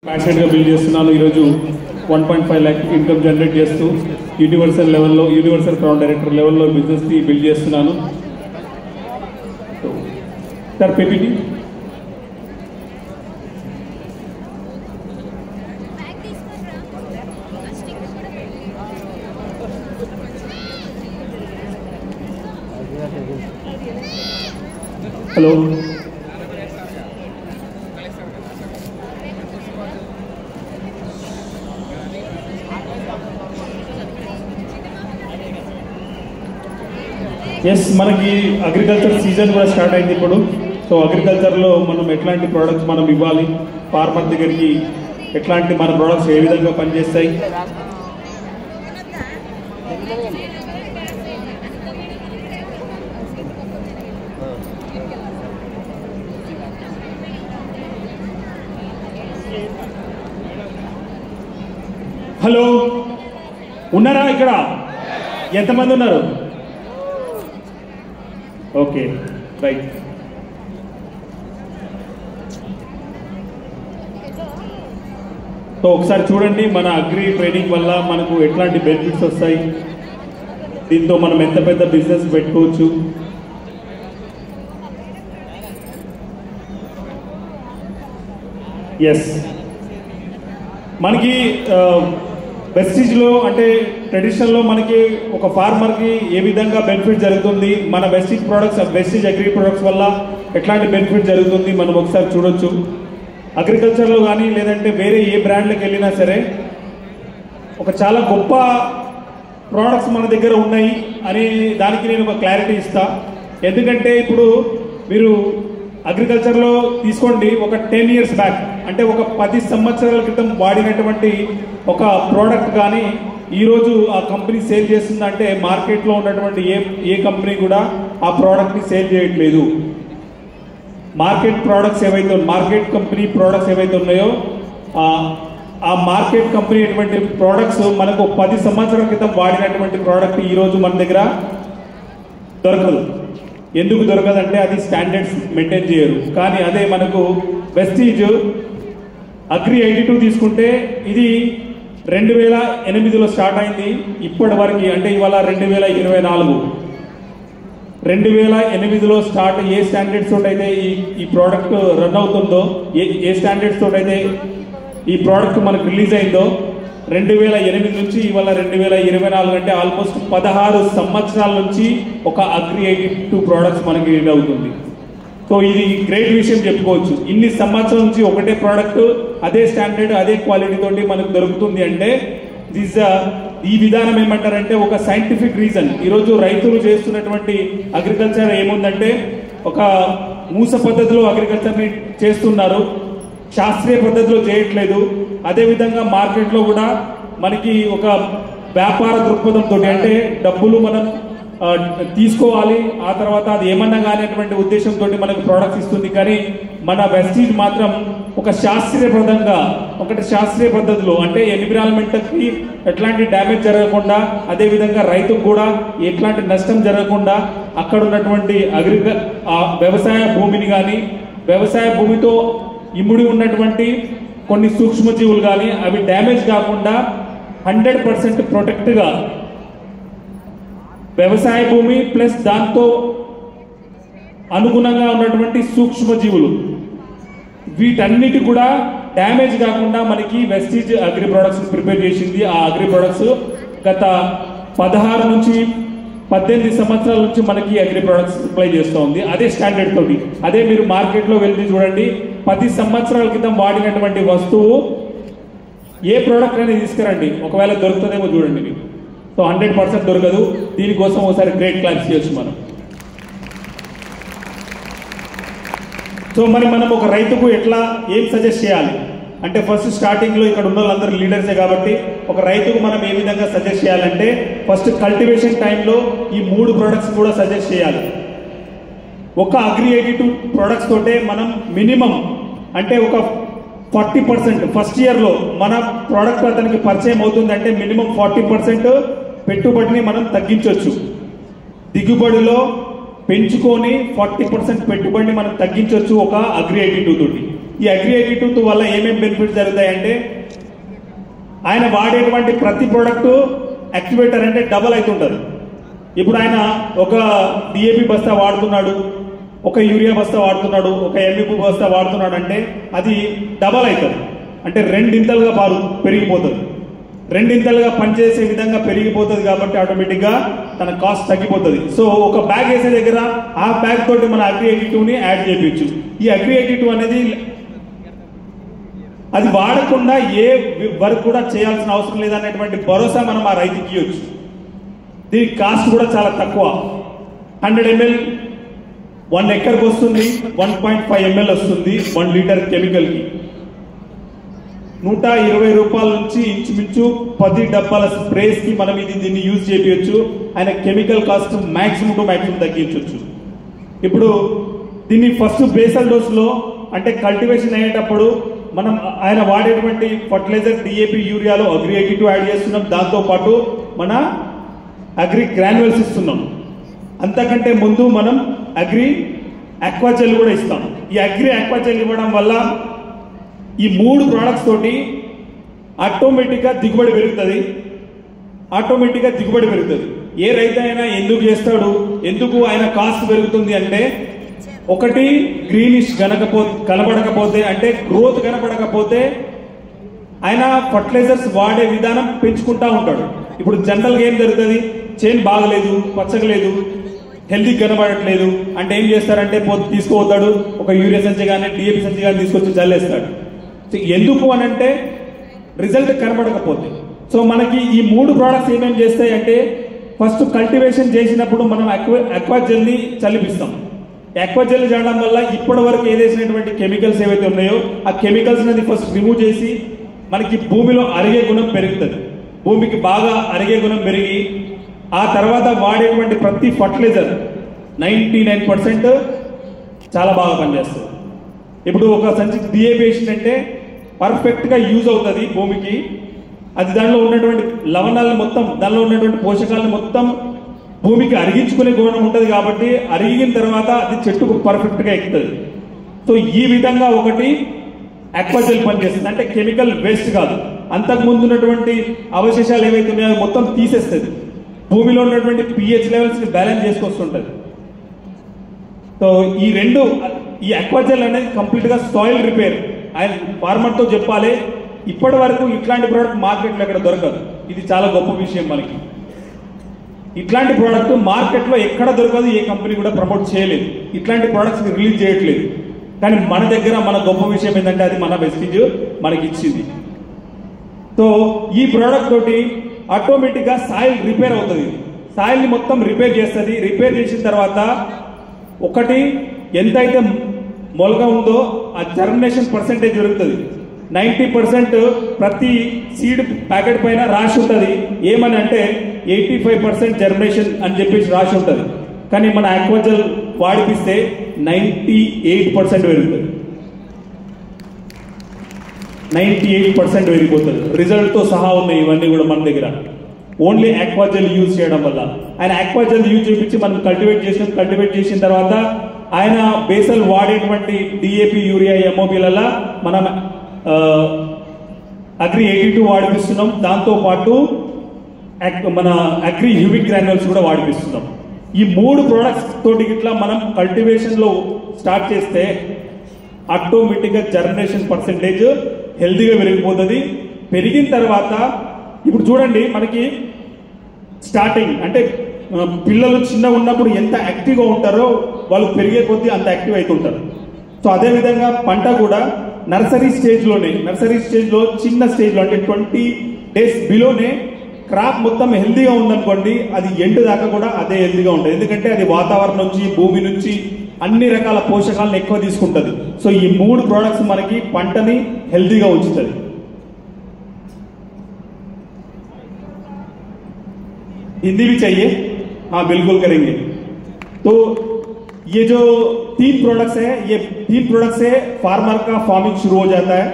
ప్యాషనెట్గా build చేస్తున్నాను. ఈరోజు 1.5 lakh income generate చేస్తూ యూనివర్సల్ క్రౌన్ డైరెక్టర్ లెవెల్లో బిజినెస్ని బిల్డ్ చేస్తున్నాను. సార్ పీపీటీ హలో ఎస్, మనకి అగ్రికల్చర్ సీజన్ కూడా స్టార్ట్ అయింది ఇప్పుడు. సో అగ్రికల్చర్లో మనం ఎట్లాంటి ప్రోడక్ట్స్ మనం ఇవ్వాలి, ఫార్మర్ దగ్గరికి ఎట్లాంటి మన ప్రోడక్ట్స్ ఏ విధంగా పనిచేస్తాయి. హలో, ఉన్నారా ఇక్కడ? ఎంతమంది ఉన్నారు? Okay, right. సో ఒకసారి చూడండి, మన అగ్రి ట్రైనింగ్ వల్ల మనకు ఎట్లాంటి బెనిఫిట్స్ వస్తాయి, దీంతో మనం ఎంత పెద్ద బిజినెస్ పెట్టుకోవచ్చు. ఎస్, మనకి వెస్టీజ్లో అంటే ట్రెడిషనల్లో మనకి ఒక ఫార్మర్కి ఏ విధంగా బెనిఫిట్ జరుగుతుంది, మన వెస్టీజ్ అగ్రి ప్రొడక్ట్స్ వల్ల ఎట్లాంటి బెనిఫిట్ జరుగుతుంది మనం ఒకసారి చూడొచ్చు. అగ్రికల్చర్లో కానీ లేదంటే వేరే ఏ బ్రాండ్లకు వెళ్ళినా సరే ఒక చాలా గొప్ప ప్రోడక్ట్స్ మన దగ్గర ఉన్నాయి అని దానికి నేను ఒక క్లారిటీ ఇస్తా. ఎందుకంటే ఇప్పుడు మీరు అగ్రికల్చర్లో తీసుకోండి, ఒక 10 years బ్యాక్ అంటే ఒక 10 సంవత్సరాల క్రితం వాడినటువంటి ఒక ప్రోడక్ట్ కానీ ఈరోజు ఆ కంపెనీ సేల్ చేస్తుందంటే మార్కెట్లో ఉన్నటువంటి ఏ కంపెనీ కూడా ఆ ప్రోడక్ట్ని సేల్ చేయట్లేదు. మార్కెట్ కంపెనీ ప్రోడక్ట్స్ ఏవైతే ఉన్నాయో ఆ మార్కెట్ కంపెనీ అటువంటి ప్రోడక్ట్స్ మనకు 10 సంవత్సరాల క్రితం వాడినటువంటి ప్రోడక్ట్ ఈరోజు మన దగ్గర దొరకదు. ఎందుకు దొరకదంటే అది స్టాండర్డ్స్ మెయింటైన్ చేయరు. కానీ అదే మనకు వెస్టీజ్ అగ్రి 82 తీసుకుంటే ఇది 2008లో స్టార్ట్ అయింది. ఇప్పటి వరకు అంటే ఇవాళ 2024, 2008లో స్టార్ట్ ఏ స్టాండర్డ్స్ తోటి అయితే ఈ ప్రోడక్ట్ రన్ అవుతుందో, ఏ స్టాండర్డ్స్ తోటి అయితే ఈ ప్రోడక్ట్ మనకు రిలీజ్ అయిందో 2008 నుంచి ఇవాళ 2024 అంటే ఆల్మోస్ట్ 16 సంవత్సరాల నుంచి ఒక అగ్రి 82 ప్రోడక్ట్స్ మనకి రీడ్ అవుతుంది. సో ఇది గ్రేట్ విషయం చెప్పుకోవచ్చు. ఇన్ని సంవత్సరాల నుంచి ఒకటే ప్రోడక్ట్ అదే స్టాండర్డ్ అదే క్వాలిటీ తోటి మనకు దొరుకుతుంది అంటే ఈ విధానం ఏమంటారంటే ఒక సైంటిఫిక్ రీజన్. ఈరోజు రైతులు చేస్తున్నటువంటి అగ్రికల్చర్ ఏముందంటే ఒక మూస పద్ధతిలో అగ్రికల్చర్ని చేస్తున్నారు, శాస్త్రీయ పద్ధతిలో చేయట్లేదు. అదేవిధంగా మార్కెట్లో కూడా మనకి ఒక వ్యాపార దృక్పథంతో అంటే డబ్బులు మనం తీసుకోవాలి, ఆ తర్వాత అది ఏమన్నా కానిటువంటి ఉద్దేశంతో మనకు ప్రోడక్ట్స్ ఇస్తుంది. కానీ మన వెస్టీజ్ మాత్రం ఒక శాస్త్రీయ పద్ధతిలో అంటే ఎన్విరాన్మెంట్కి ఎట్లాంటి డ్యామేజ్ జరగకుండా, అదేవిధంగా రైతుకు కూడా ఎట్లాంటి నష్టం జరగకుండా అక్కడ ఉన్నటువంటి వ్యవసాయ భూమిని కానీ వ్యవసాయ భూమితో ఇముడి ఉన్నటువంటి కొన్ని సూక్ష్మజీవులు కానీ అవి డ్యామేజ్ కాకుండా 100% ప్రొటెక్ట్గా వ్యవసాయ భూమి ప్లస్ దాంతో అనుగుణంగా ఉన్నటువంటి సూక్ష్మజీవులు వీటన్నిటి కూడా డ్యామేజ్ కాకుండా మనకి వెస్టీజ్ అగ్రి ప్రొడక్ట్స్ ప్రిపేర్ చేసింది. ఆ అగ్రి ప్రొడక్ట్స్ గత 16 నుంచి 18 సంవత్సరాల నుంచి మనకి అగ్రి ప్రొడక్ట్స్ సప్లై చేస్తూ ఉంది అదే స్టాండర్డ్ తోటి. అదే మీరు మార్కెట్లో వెళ్ళి చూడండి, 10 సంవత్సరాల క్రితం వాడినటువంటి వస్తువు ఏ ప్రోడక్ట్ అనేది తీసుకురండి, ఒకవేళ దొరుకుతుందేమో చూడండి మీకు. సో 100% దొరకదు. దీనికోసం ఒకసారి గ్రేట్ క్లాస్ చేయొచ్చు మనం. సో మనం ఒక రైతుకు ఏం సజెస్ట్ చేయాలి అంటే ఫస్ట్ స్టార్టింగ్లో ఇక్కడ ఉన్న వాళ్ళందరూ లీడర్సే కాబట్టి ఒక రైతుకు మనం ఏ విధంగా సజెస్ట్ చేయాలంటే ఫస్ట్ కల్టివేషన్ టైంలో ఈ 3 ప్రోడక్ట్స్ కూడా సజెస్ట్ చేయాలి. ఒక అగ్రి 82 ప్రోడక్ట్స్ తోటే మనం మినిమం అంటే ఒక 40% ఫస్ట్ ఇయర్లో మన ప్రోడక్ట్ అతనికి పరిచయం అవుతుందంటే మినిమం 40% పెట్టుబడిని మనం తగ్గించవచ్చు. దిగుబడిలో పెంచుకొని 40% పెట్టుబడిని మనం తగ్గించవచ్చు ఒక అగ్రి 82 తోటి. ఈ అగ్రి 82 వల్ల ఏమేమి బెనిఫిట్స్ జరుగుతాయంటే ఆయన వాడేటువంటి ప్రతి ప్రోడక్ట్ యాక్టివేటర్ అంటే డబల్ అవుతుంటది. ఇప్పుడు ఆయన ఒక డిఏపి బస్తా వాడుతున్నాడు, ఒక యూరియా బస్తా వాడుతున్నాడు, ఒక ఎంఈపి బస్తా వాడుతున్నాడు అంటే అది డబల్ అవుతుంది. అంటే రెండింతలుగా పెరిగిపోతుంది, రెండింతలుగా పనిచేసే విధంగా పెరిగిపోతుంది. కాబట్టి ఆటోమేటిక్గా తన కాస్ట్ తగ్గిపోతుంది. సో ఒక బ్యాగ్ వేసే దగ్గర ఆ బ్యాగ్ తోటి మన అగ్రి 82ని యాడ్ చేయొచ్చు. ఈ అగ్రి 82 అనేది అది వాడకుండా ఏ వర్క్ కూడా చేయాల్సిన అవసరం లేదనేటువంటి భరోసా మనం ఆ రైతుకి ఇవ్వచ్చు. దీని కాస్ట్ కూడా చాలా తక్కువ. 100 ml 1 ఎకర్కి వస్తుంది, 1.5 ml వస్తుంది 1 లీటర్ కెమికల్కి. 120 రూపాయల నుంచి ఇంచుమించు 10 డబ్బాల స్ప్రేస్ కి మనం దీన్ని యూజ్ చేయవచ్చు. ఆయన chemical cost maximum to maximum తగ్గించవచ్చు. ఇప్పుడు దీన్ని ఫస్ట్ బేసల్ డోస్ లో అంటే కల్టివేషన్ అయ్యేటప్పుడు మనం ఆయన వాడేటువంటి ఫర్టిలైజర్ డిఏపి యూరియాలో అగ్రి 82 యాడ్ చేస్తున్నాం. దాంతో పాటు మన అగ్రి గ్రాన్యువల్స్ ఇస్తున్నాం. అంతకంటే ముందు మనం అగ్రి ఆక్వాజెల్ కూడా ఇస్తాం. ఈ అగ్రి ఆక్వాజెల్ ఇవ్వడం వల్ల ఈ 3 ప్రోడక్ట్స్ తోటి ఆటోమేటిక్గా దిగుబడి పెరుగుతుంది. ఏ రైతు అయినా ఎందుకు చేస్తాడు, ఎందుకు ఆయన కాస్ట్ పెరుగుతుంది అంటే ఒకటి గ్రీనిష్ కనబడకపోతే అంటే గ్రోత్ కనబడకపోతే ఆయన ఫర్టిలైజర్స్ వాడే విధానం పెంచుకుంటా ఉంటాడు. ఇప్పుడు జనరల్గా ఏం జరుగుతుంది, చేను బాగలేదు, పచ్చగలేదు, హెల్తీ కనబడట్లేదు అంటే ఏం చేస్తారంటే తీసుకోవద్దాడు ఒక యూరియా సంచి కానీ డిఏపి సంచి కానీ తీసుకొచ్చి చల్లేస్తాడు. ఎందుకు అని అంటే రిజల్ట్ కనబడకపోతే. సో మనకి ఈ 3 ప్రోడక్ట్స్ ఏమేమి చేస్తాయి అంటే ఫస్ట్ కల్టివేషన్ చేసినప్పుడు మనం అక్వాజెల్ని చల్లిపిస్తాం. అక్వాజెల్ చేయడం వల్ల ఇప్పటి వరకు ఏదేసినటువంటి కెమికల్స్ ఏవైతే ఉన్నాయో ఆ కెమికల్స్ అనేది ఫస్ట్ రిమూవ్ చేసి మనకి భూమిలో అరిగే గుణం పెరుగుతుంది. భూమికి బాగా అరిగే గుణం పెరిగి ఆ తర్వాత వాడేటువంటి ప్రతి ఫర్టిలైజర్ 99% చాలా బాగా పనిచేస్తుంది. ఇప్పుడు ఒక సంచి డిఏపి వేసిందంటే పర్ఫెక్ట్గా యూజ్ అవుతుంది భూమికి. అది దానిలో ఉన్నటువంటి లవణాలను మొత్తం, దానిలో ఉన్నటువంటి పోషకాలను మొత్తం భూమికి అరిగించుకునే గుణం ఉంటుంది. కాబట్టి అరిగిన తర్వాత అది చెట్టుకు పర్ఫెక్ట్గా ఎక్కుతుంది. సో ఈ విధంగా ఒకటి ఆక్వాజెల్ పనిచేస్తుంది. అంటే కెమికల్ వేస్ట్ కాదు, అంతకుముందు ఉన్నటువంటి అవశేషాలు ఏవైతే ఉన్నాయో మొత్తం తీసేస్తుంది. భూమిలో ఉన్నటువంటి పిహెచ్ లెవెల్స్ని బ్యాలెన్స్ చేసుకొస్తుంటుంది. సో ఈ అక్వాజెల్ అనేది కంప్లీట్గా సాయిల్ రిపేర్. ఆయన ఫార్మర్తో చెప్పాలి, ఇప్పటి వరకు ఇట్లాంటి ప్రోడక్ట్ మార్కెట్లో ఎక్కడ దొరకదు. ఇది చాలా గొప్ప విషయం మనకి. ఇట్లాంటి ప్రోడక్ట్ మార్కెట్లో ఎక్కడ దొరకదు, ఏ కంపెనీ కూడా ప్రమోట్ చేయలేదు, ఇట్లాంటి ప్రోడక్ట్స్ రిలీజ్ చేయట్లేదు. కానీ మన దగ్గర మన గొప్ప విషయం ఏంటంటే అది మన వెస్టిజ్ మనకి ఇచ్చింది. సో ఈ ప్రోడక్ట్ తోటి ఆటోమేటిక్గా సాయిల్ రిపేర్ అవుతుంది. సాయిల్ని మొత్తం రిపేర్ చేస్తుంది. రిపేర్ చేసిన తర్వాత ఒకటి ఎంతైతే మొలక ఉందో ఆ జర్మినేషన్ పర్సెంటేజ్ పెరుగుతుంది. 90% ప్రతి సీడ్ ప్యాకెట్ పైన రాసి ఉంటుంది. ఏమని అంటే 85% జర్మినేషన్ అని చెప్పేసి రాసి ఉంటుంది. కానీ మన ఆక్వాజెల్ వాడిపిస్తే 98% పెరుగుతుంది. 98% పెరిగిపోతుంది. రిజల్ట్తో సహా ఉన్నాయి ఇవన్నీ కూడా మన దగ్గర ఓన్లీ ఆక్వాజెల్ యూజ్ చేయడం వల్ల. ఆయన ఆక్వాజెల్ యూజ్ చేయించి మనం కల్టివేట్ చేసిన తర్వాత ఆయన బేసల్ వాడేటువంటి డిఏపి యూరియా ఎంఓపీలలో మనం అగ్రి 82 వాడిపిస్తున్నాం. దాంతోపాటు మన అగ్రి హ్యూమిక్ గ్రాన్యుల్స్ కూడా వాడిపిస్తున్నాం. ఈ 3 ప్రోడక్ట్స్ తోటి ఇట్లా మనం కల్టివేషన్లో స్టార్ట్ చేస్తే ఆటోమేటిక్గా జర్మినేషన్ పర్సెంటేజ్ హెల్తీగా పెరిగిపోతుంది. పెరిగిన తర్వాత ఇప్పుడు చూడండి, మనకి స్టార్టింగ్ అంటే పిల్లలు చిన్నగా ఉన్నప్పుడు ఎంత యాక్టివ్గా ఉంటారో వాళ్ళు పెరిగే కొద్దీ అంత యాక్టివ్ అవుతుంటారు. సో అదేవిధంగా పంట కూడా నర్సరీ స్టేజ్లో చిన్న స్టేజ్లో అంటే 20 days బిలోనే క్రాప్ మొత్తం హెల్తీగా ఉందనుకోండి, అది ఎండ్ దాకా కూడా అదే హెల్తీగా ఉంటుంది. ఎందుకంటే అది వాతావరణం నుంచి, భూమి నుంచి అన్ని రకాల పోషకాలను ఎక్కువ తీసుకుంటుంది. సో ఈ 3 ప్రోడక్ట్స్ మనకి పంటని హెల్తీగా ఉంచుతుంది. हिंदी भी चाहिए? हाँ बिल्कुल करेंगे. तो ये जो 3 प्रोडक्ट्स है, ये 3 प्रोडक्ट से फार्मर का फार्मिंग शुरू हो जाता है.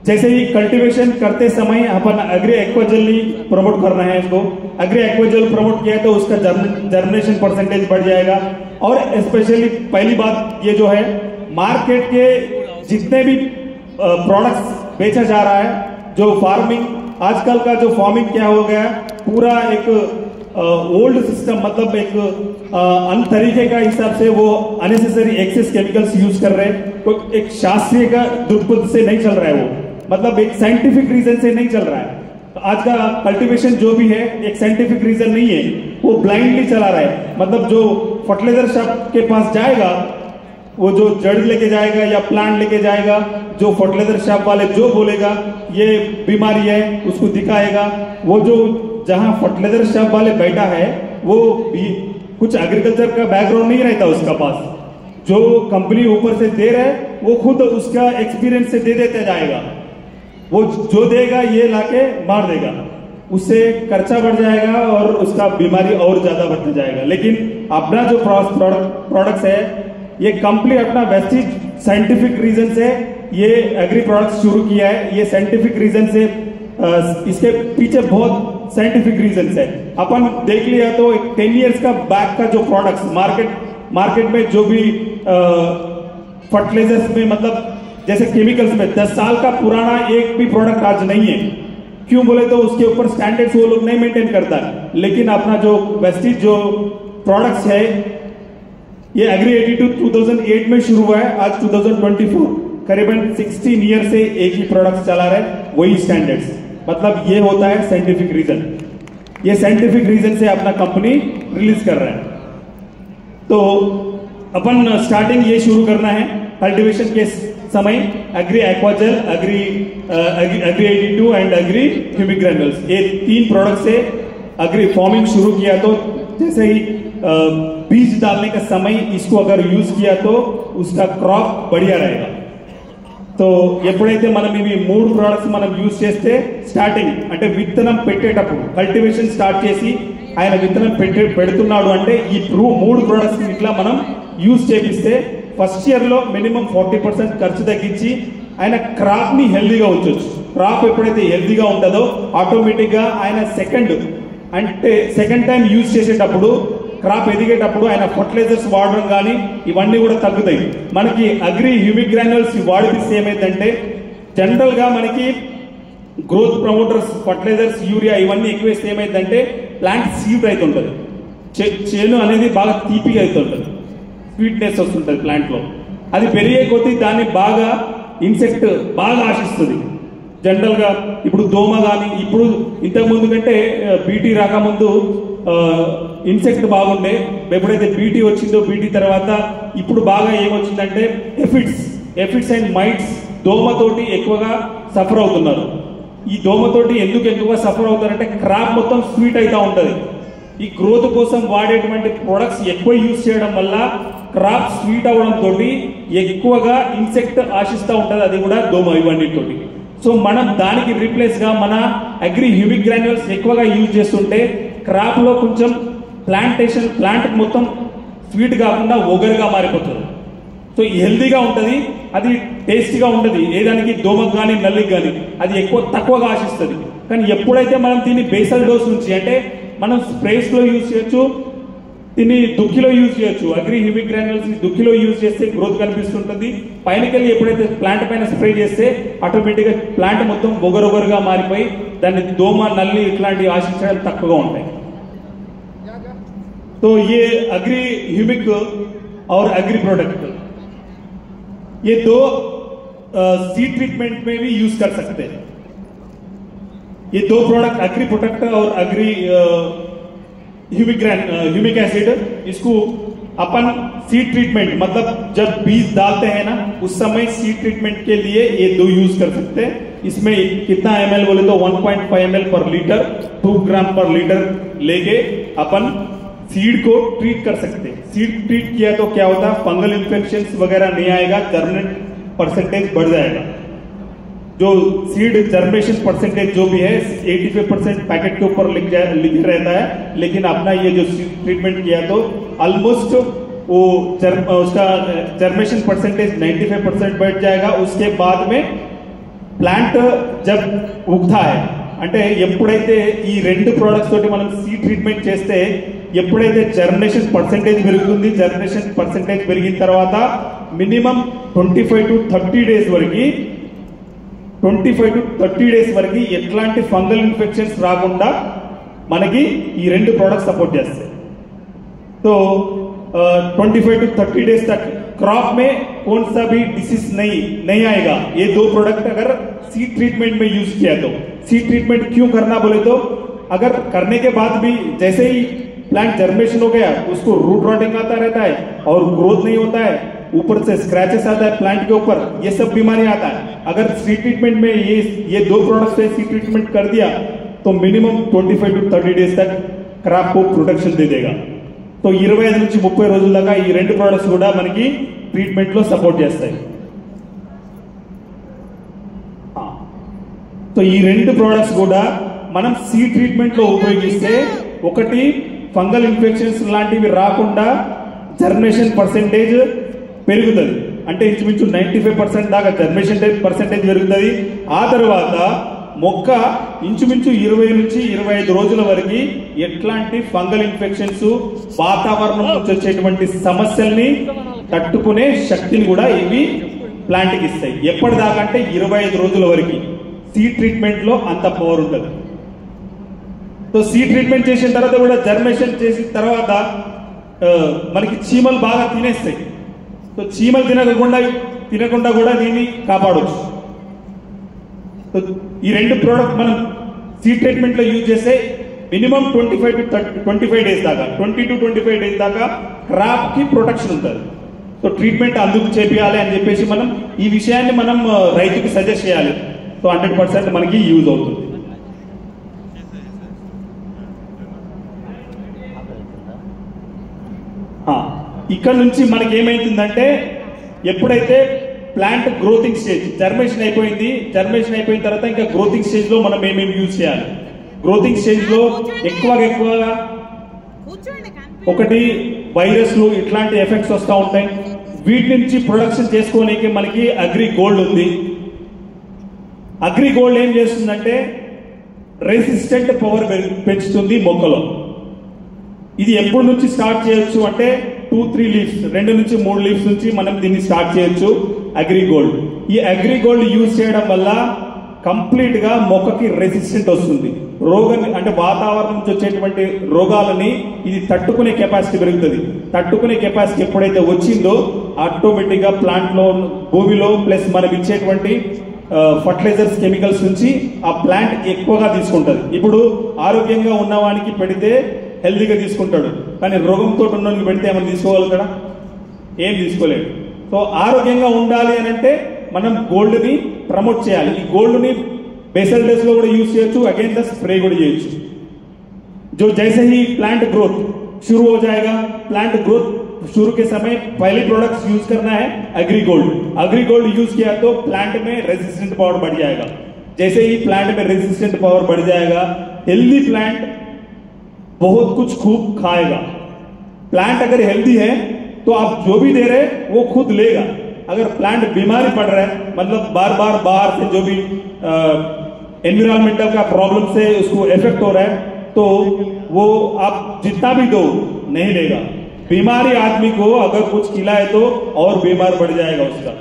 जैसे ही कल्टीवेशन करते समय अपन अग्री एक्वाजेल प्रमोट कर रहे हैं. इसको अग्री एक्वाजेल प्रमोट किया तो उसका जर्मिनेशन परसेंटेज बढ़ जाएगा. और स्पेशली पहली बात ये जो है, मार्केट के जितने भी प्रोडक्ट्स बेचा जा रहा है, जो फार्मिंग आजकल का जो फार्मिंग क्या हो गया, पूरा एक ओल्ड सिस्टम, मतलब एक अन तरीके का हिसाब से वो अननेसेसरी एक्सेस केमिकल्स यूज कर रहे हैं। तो एक शास्त्रीय का दुरुपयोग से नहीं चल रहा है वो, मतलब एक साइंटिफिक रीजन से नहीं चल रहा है। आज का कल्टीवेशन जो भी है एक साइंटिफिक रीजन नहीं है, वो ब्लाइंडली चला रहा है। मतलब जो फर्टिलाइजर शॉप के पास जाएगा, वो जो जड़ लेके जाएगा या प्लांट लेके जाएगा, जो फर्टिलाइजर शॉप वाले जो बोलेगा ये बीमारी है उसको दिखाएगा, वो जो जहां फर्टिलाइजर शॉप वाले बैठा है वो भी कुछ एग्रीकल्चर का बैकग्राउंड नहीं रहता उसका पास। जो कंपनी ऊपर से दे रहा है वो खुद उसका एक्सपीरियंस से दे देते जाएगा, वो जो देगा ये लाके मार देगा, उससे खर्चा बढ़ जाएगा और उसका बीमारी और ज्यादा बढ़ता जाएगा। लेकिन अपना जो प्रोडक्ट्स है ये कंप्लीट अपना वेस्टेज साइंटिफिक रीजन से ये एग्री प्रोडक्ट्स शुरू किया है। ये साइंटिफिक रीजन से इसके पीछे बहुत साइंटिफिक रीजन है। अपन देख लिया तो एक 10 इयर्स का बैक का जो प्रोडक्ट्स मार्केट में जो भी फर्टिलाइजर्स में, मतलब जैसे केमिकल्स में 10 साल का पुराना एक भी प्रोडक्ट आज नहीं है। क्यों बोले तो उसके ऊपर स्टैंडर्ड्स वो लोग नहीं मेंटेन करता है। लेकिन अपना जो वेस्टेज जो प्रोडक्ट्स है ये एग्री 82 2008 में शुरू हुआ है, आज 2024 करीबन 16 ईयर से एक ही प्रोडक्ट चला रहे वही स्टैंडर्ड्स। मतलब ये होता है साइंटिफिक रीजन, ये साइंटिफिक रीजन से अपना कंपनी रिलीज कर रहा है। तो अपन स्टार्टिंग ये शुरू करना है कल्टीवेशन के समय agri aquagel, agri 82 and agri humic granules, ये 3 प्रोडक्ट से एग्री फार्मिंग शुरू किया। तो जैसे ही बीज डालने का समय इसको अगर यूज किया तो उसका क्रॉप बढ़िया रहेगा। तो ఎప్పుడైతే మనం ఇవి 3 ప్రొడక్ట్స్ మనం యూజ్ చేస్తే స్టార్టింగ్ అంటే విత్తనం పెట్టేటప్పుడు కల్టివేషన్ స్టార్ట్ చేసి ఆయన విత్తనం పెడుతున్నాడు అంటే ఈ 3 ప్రొడక్ట్స్ ఇట్లా మనం యూజ్ చేపిస్తే ఫస్ట్ ఇయర్ లో మినిమం 40% ఖర్చు తగ్గించి ఆయన క్రాప్ ని హెల్దీగా ఉంచొచ్చు. క్రాప్ ఎప్పుడైతే హెల్దీగా ఉంటుందో ఆటోమేటిక్ గా ఆయన సెకండ్ టైం యూజ్ చేసేటప్పుడు క్రాప్ ఎదిగేటప్పుడు ఆయన ఫర్టిలైజర్స్ వాడడం కానీ ఇవన్నీ కూడా తగ్గుతాయి. మనకి అగ్రి హ్యూమిక్ గ్రాన్యుల్స్ వాడిపిస్తే ఏమైందంటే జనరల్ గా మనకి గ్రోత్ ప్రమోటర్స్ ఫర్టిలైజర్స్ యూరియా ఇవన్నీ ఎక్కువ వేస్తే ఏమైందంటే ప్లాంట్ సీడ్ అవుతుంటది, చేను అనేది బాగా తీపిగా అవుతుంటది, స్వీట్నెస్ వస్తుంటది ప్లాంట్ లో. అది పెరిగే కొద్దీ దాన్ని బాగా ఇన్సెక్ట్ బాగా ఆశిస్తుంది. జనరల్ గా ఇప్పుడు దోమ కానీ, ఇప్పుడు ఇంతకు ముందు కంటే బీటీ రాకముందు ఇన్సెక్ట్ బాగుండే, ఎప్పుడైతే బీటీ వచ్చిందో బీటీ తర్వాత ఇప్పుడు బాగా ఏమొచ్చిందంటే ఎఫిడ్స్ అండ్ మైట్స్ దోమతోటి ఎక్కువగా సఫర్ అవుతున్నారు. ఈ దోమతోటి ఎందుకు ఎక్కువగా సఫర్ అవుతారంటే క్రాప్ మొత్తం స్వీట్ అవుతా ఉంటది. ఈ గ్రోత్ కోసం వాడేటువంటి ప్రొడక్ట్స్ ఎక్కువ యూజ్ చేయడం వల్ల క్రాప్ స్వీట్ అవడంతో ఎక్కువగా ఇన్సెక్ట్ ఆశిస్తూ ఉంటది, అది కూడా దోమ ఇవన్నిటితోటి. సో మనం దానికి రీప్లేస్ గా మన అగ్రి హ్యూమిక్ గ్రాన్యుల్స్ ఎక్కువగా యూజ్ చేస్తుంటే క్రాప్ లో కొంచెం ప్లాంట్ మొత్తం స్వీట్ కాకుండా ఒగరుగా మారిపోతుంది. సో హెల్దీగా ఉంటుంది, అది టేస్టీగా ఉంటుంది. ఏదానికి దోమకు కానీ నల్లికి కానీ అది తక్కువగా ఆశిస్తుంది. కానీ ఎప్పుడైతే మనం దీన్ని బేసల్ డోస్ నుంచి అంటే మనం స్ప్రేస్ లో యూజ్ చేయొచ్చు, దీన్ని దుక్కిలో యూజ్ చేయొచ్చు. అగ్రి హ్యూమిక్ గ్రాన్యుల్స్ ని దుక్కిలో యూజ్ చేస్తే గ్రోత్ కనిపిస్తుంటుంది. పైనకెళ్ళి ఎప్పుడైతే ప్లాంట్ పైన స్ప్రే చేస్తే ఆటోమేటిక్ గా ప్లాంట్ మొత్తం ఒగరొగరుగా మారిపోయి దాన్ని దోమ నల్లి ఇట్లాంటివి ఆశించడం తక్కువగా ఉంటాయి. तो ये एग्री ह्यूमिक और एग्री प्रोडक्ट ये 2 सीड ट्रीटमेंट में भी यूज कर सकते हैं. ये 2 प्रोडक्ट एग्री प्रोडक्ट और एग्री ह्यूमिक एसिड, इसको अपन सीड ट्रीटमेंट मतलब जब बीज डालते हैं ना उस समय सीड ट्रीटमेंट के लिए ये 2 यूज कर सकते हैं. इसमें कितना ml बोले तो 1.5 ml पर लीटर 2 ग्राम पर लीटर लेके अपन सीड को ट्रीट कर सकते हैं. सीड ट्रीट किया तो क्या होता है, फंगल इन्फेक्शन वगैरह नहीं आएगा, जर्मिनेट परसेंटेज बढ़ जाएगा. जो सीड जर्मिनेशन परसेंटेज जो भी है 85% पैकेट के ऊपर लिख रहता है, लेकिन अपना ये जो सीड ट्रीटमेंट किया तो ऑलमोस्ट वो उसका जर्मिनेशन परसेंटेज 95% बढ़ जाएगा. उसके बाद में प्लांट जब उगता है అంటే ఎప్పుడైతే ఈ 2 ప్రొడక్ట్స్ తోటి మనం సీడ్ ట్రీట్మెంట్ చేస్తే ఎప్పుడైతే జర్మినేషన్ పర్సెంటేజ్ పెరుగుతుంది, జర్మినేషన్ పర్సెంటేజ్ పెరిగిన తర్వాత మినిమం 25 to 30 డేస్ వరకు 25 to 30 డేస్ వరకు ఎట్లాంటి ఫంగల్ ఇన్ఫెక్షన్స్ రాకుండా మనకి ఈ రెండు प्रोडक्ट सपोर्ट చేస్తాయి। तो 25 to 30 डेज तक क्रॉप में कौन सा भी डिसीज नहीं आएगा। ये दो प्रोडक्ट अगर सीड ट्रीटमेंट में यूज किया तो सीड ट्रीटमेंट क्यों करना बोले तो अगर करने के बाद भी जैसे ही प्लांट जर्मिनेशन हो गया उसको रूट रॉटिंग आता रहता है और ग्रोथ नहीं होता है, ऊपर से स्क्रैचेस आता है प्लांट के ऊपर, ये सब बीमारी आता है। अगर सीड ट्रीटमेंट में ये दो प्रोडक्ट से सीड ट्रीटमेंट कर दिया तो मिनिमम 25 to 30 डेज तक क्रॉप को प्रोटेक्शन दे देगा। तो 25 నుంచి 30 రోజుల దాకా ఈ రెండు ప్రొడక్ట్స్ కూడా మనకి ట్రీట్మెంట్ లో సపోర్ట్ చేస్తాయి। तो ఈ రెండు ప్రొడక్ట్స్ కూడా మనం సీడ్ ట్రీట్మెంట్ లో ఉపయోగిస్తే ఒకటి ఫంగల్ ఇన్ఫెక్షన్స్ లాంటివి రాకుండా జర్మినేషన్ పర్సెంటేజ్ పెరుగుతుంది, అంటే ఇంచుమించు 95% దాకా జర్మినేషన్ పర్సెంటేజ్ పెరుగుతుంది। ఆ తర్వాత మొక్క ఇంచుమించు 20 నుంచి 25 రోజుల వరకు ఎట్లాంటి ఫంగల్ ఇన్ఫెక్షన్స్ వాతావరణం నుంచి వచ్చేటువంటి సమస్యల్ని తట్టుకునే శక్తిని కూడా ఇవి ప్లాంట్ కి ఇస్తాయి। ఎప్పటిదాకా అంటే 25 రోజుల వరకు సీడ్ ట్రీట్మెంట్ లో అంత పవర్ ఉంటుంది। तो సీడ్ ట్రీట్మెంట్ చేసిన తర్వాత కూడా జర్మినేషన్ చేసిన తర్వాత మనకి చీమలు బాగా తినేస్తాయి। तो చీమలు తినకుండా కూడా దీన్ని కాపాడవచ్చు। तो ఈ రెండు ప్రోడక్ట్ మనం సీడ్ ట్రీట్మెంట్ లో యూజ్ చేస్తే మినిమం 25 to 25 డేస్ దాకా 20 to 25 డేస్ దాకా క్రాప్ కి ప్రొటెక్షన్ ఉంటుంది। సో ట్రీట్మెంట్ అందుకు చేపియాలి అని చెప్పేసి మనం ఈ విషయాన్ని మనం రైతుకి సజెస్ట్ చేయాలి। సో 100% మనకి యూజ్ అవుతుంది। ఇక్కడ నుంచి మనకి ఏమైతుందంటే ఎప్పుడైతే ప్లాంట్ గ్రోతింగ్ స్టేజ్ జర్మినేషన్ అయిపోయిన తర్వాత ఇంకా గ్రోతింగ్ స్టేజ్ లో మనం ఏమేమి యూజ్ చేయాలి। గ్రోతింగ్ స్టేజ్ లో ఎక్కువగా ఒకటి వైరస్లు ఇట్లాంటి ఎఫెక్ట్స్ వస్తూ ఉంటాయి, వీటి నుంచి ప్రొడక్షన్ చేసుకోవడానికి మనకి అగ్రి గోల్డ్ ఉంది। అగ్రి గోల్డ్ ఏం చేస్తుందంటే రెసిస్టెంట్ పవర్ పెంచుతుంది మొక్కలో। ఇది ఎప్పటి నుంచి స్టార్ట్ చేయొచ్చు అంటే 2-3 లీవ్స్ 2 నుంచి 3 లీవ్స్ నుంచి మనం దీన్ని స్టార్ట్ చేయొచ్చు అగ్రి గోల్డ్। ఈ అగ్రి గోల్డ్ యూజ్ చేయడం వల్ల కంప్లీట్ గా మొక్కకి రెసిస్టెంట్ వస్తుంది, అంటే వాతావరణం నుంచి వచ్చేటువంటి రోగాలని ఇది తట్టుకునే కెపాసిటీ పెరుగుతుంది। తట్టుకునే కెపాసిటీ ఎప్పుడైతే వచ్చిందో ఆటోమేటిక్ గా ప్లాంట్ లో భూమిలో ప్లస్ మనం ఇచ్చేటువంటి ఫర్టిలైజర్స్ కెమికల్స్ నుంచి ఆ ప్లాంట్ ఎక్కువగా తీసుకుంటది। ఇప్పుడు ఆరోగ్యంగా ఉన్నవానికి పెడితే హెల్దీగా తీసుకుంటాడు, కానీ రోగంతో ఉన్నవానికి పెడితే ఏమైనా తీసుకోగలుగుతాడా? ఏం తీసుకోలేడు। సో ఆరోగ్యంగా ఉండాలి అని అంటే మనం గోల్డ్ ని ప్రమోట్ చేయాలి। ఈ గోల్డ్ ని बेसल डेज లో కూడా యూజ్ చేయొచ్చు, अगेन द स्प्रे కూడా చేయొచ్చు। जो जैसे ही प्लांट ग्रोथ शुरू हो जाएगा, प्लांट ग्रोथ शुरू के समय पहले प्रोडक्ट्स यूज करना है एग्री गोल्ड यूज किया तो प्लांट में रेजिस्टेंट पावर बढ़ जाएगा। जैसे ही प्लांट में रेजिस्टेंट पावर बढ़ जाएगा, हेल्दी प्लांट बहुत कुछ खूब खाएगा। प्लांट अगर हेल्दी है तो आप जो भी दे रहे वो खुद लेगा। अगर प्लांट बीमारी पड़ रहा है, मतलब बार बार बाहर से जो भी एनवायरमेंटल का प्रॉब्लम से उसको इफेक्ट हो रहा है तो वो आप जितना भी दो नहीं लेगा। बीमारी आदमी को अगर कुछ खिलाए तो और बीमार पड़ जाएगा उसका।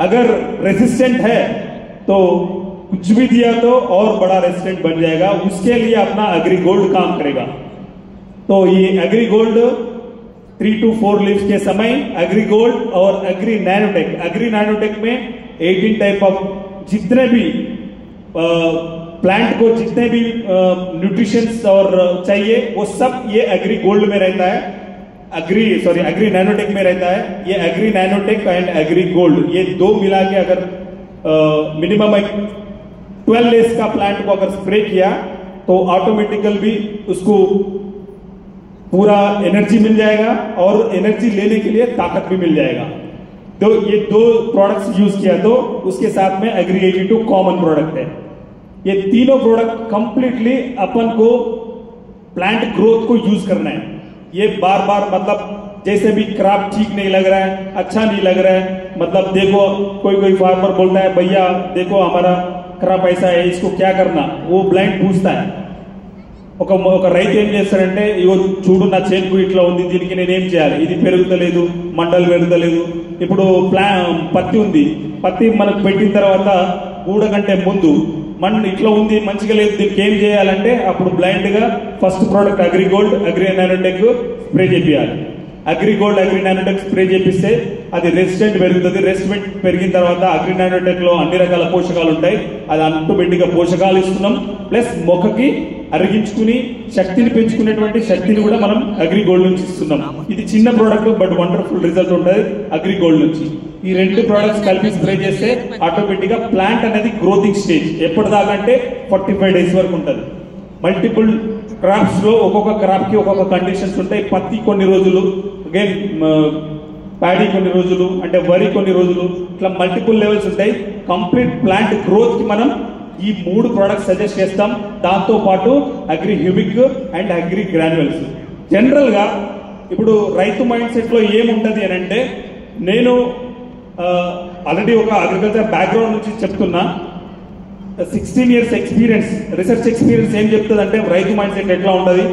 अगर रेजिस्टेंट है तो कुछ भी दिया तो और बड़ा रेजिस्टेंट बन जाएगा। उसके लिए अपना एग्री गोल्ड काम करेगा। तो ये एग्री गोल्ड 3 to 4 लीव्स के समय एग्री गोल्ड और एग्री नैनोटेक में 18 टाइप ऑफ जितने भी प्लांट को जितने भी न्यूट्रिशंस और चाहिए वो सब ये एग्री गोल्ड में रहता है, एग्री नैनोटेक में रहता है। ये agri nanotech and agri gold ये दो मिला के अगर मिनिमम 12 डेज का प्लांट को अगर स्प्रे किया तो ऑटोमेटिकल भी उसको पूरा एनर्जी मिल जाएगा और एनर्जी लेने के लिए ताकत भी मिल जाएगा। तो ये दो प्रोडक्ट्स यूज किया तो उसके साथ में एग्री 82 कॉमन प्रोडक्ट है। ये तीनों प्रोडक्ट कंप्लीटली अपन को प्लांट ग्रोथ को यूज करना है। ये बार बार मतलब जैसे भी क्रॉप ठीक नहीं लग रहा है, अच्छा नहीं लग रहा है, मतलब देखो कोई फार्मर बोलता है भैया देखो हमारा क्रॉप ऐसा है इसको क्या करना, वो ब्लाइंड पूछता है। ఒక రైతు ఏం చేస్తాడంటే, ఇగో చూడు నా చేనుకు ఇట్లా ఉంది, దీనికి నేనేం చేయాలి, ఇది పెరుగుతలేదు, మండలు పెరుగుతలేదు. ఇప్పుడు పత్తి ఉంది, పత్తి మనకు పెట్టిన తర్వాత గూడ కంటే ముందు ఇట్లా ఉంది, మంచిగా లేదు, దీనికి ఏం చేయాలంటే అప్పుడు బ్లైండ్ గా first product AgriGold, agri nanotech spray చేయాలి. అగ్రిగోల్డ్, అగ్రి నానోటెక్ స్ప్రే చేపిస్తే అది రెసిస్టెంట్ పెరుగుతుంది. రెసిస్టెంట్ పెరిగిన తర్వాత అగ్రి నానోటెక్ లో అన్ని రకాల పోషకాలు ఉంటాయి. అది ఆటోమేటిక్గా పోషకాలు ఇస్తున్నాం, ప్లస్ మొక్కకి అరిగించుకుని శక్తిని పెంచుకునేటువంటి శక్తిని కూడా మనం అగ్రిగోల్డ్ నుంచి ఇస్తున్నాం. ఇది చిన్న ప్రోడక్ట్ బట్ వండర్ఫుల్ రిజల్ట్ ఉంటుంది అగ్రిగోల్డ్ నుంచి. ఈ రెండు ప్రోడక్ట్స్ కలిపి స్ప్రే చేస్తే ఆటోమేటిక్ గా ప్లాంట్ అనేది గ్రోతింగ్ స్టేజ్ ఎప్పటిదాకా అంటే 45 days వరకు ఉంటుంది. మల్టిపుల్ క్రాప్స్ లో ఒక్కొక్క క్రాప్ కి ఒక్కొక్క కండిషన్స్ ఉంటాయి. పత్తి కొన్ని రోజులు, అగైన్ ప్యాడీ కొన్ని రోజులు, అంటే వరి కొన్ని రోజులు, ఇట్లా మల్టిపుల్ లెవెల్స్ ఉంటాయి. కంప్లీట్ ప్లాంట్ గ్రోత్ కి మనం ఈ 3 ప్రోడక్ట్స్ సజెస్ట్ చేస్తాం. దాంతో పాటు agri humic and agri granules. General గా ఇప్పుడు రైతు మైండ్ సెట్ లో ఏముంటది అని అంటే, నేను ఆల్రెడీ ఒక అగ్రికల్చర్ బ్యాక్గ్రౌండ్ నుంచి చెప్తున్నా. 16 years ఎక్స్పీరియన్స్, రీసెర్చ్ ఎక్స్పీరియన్స్ ఏం చెప్తుంది అంటే, రైతు మైండ్ సెట్ ఎట్లా ఉండదు,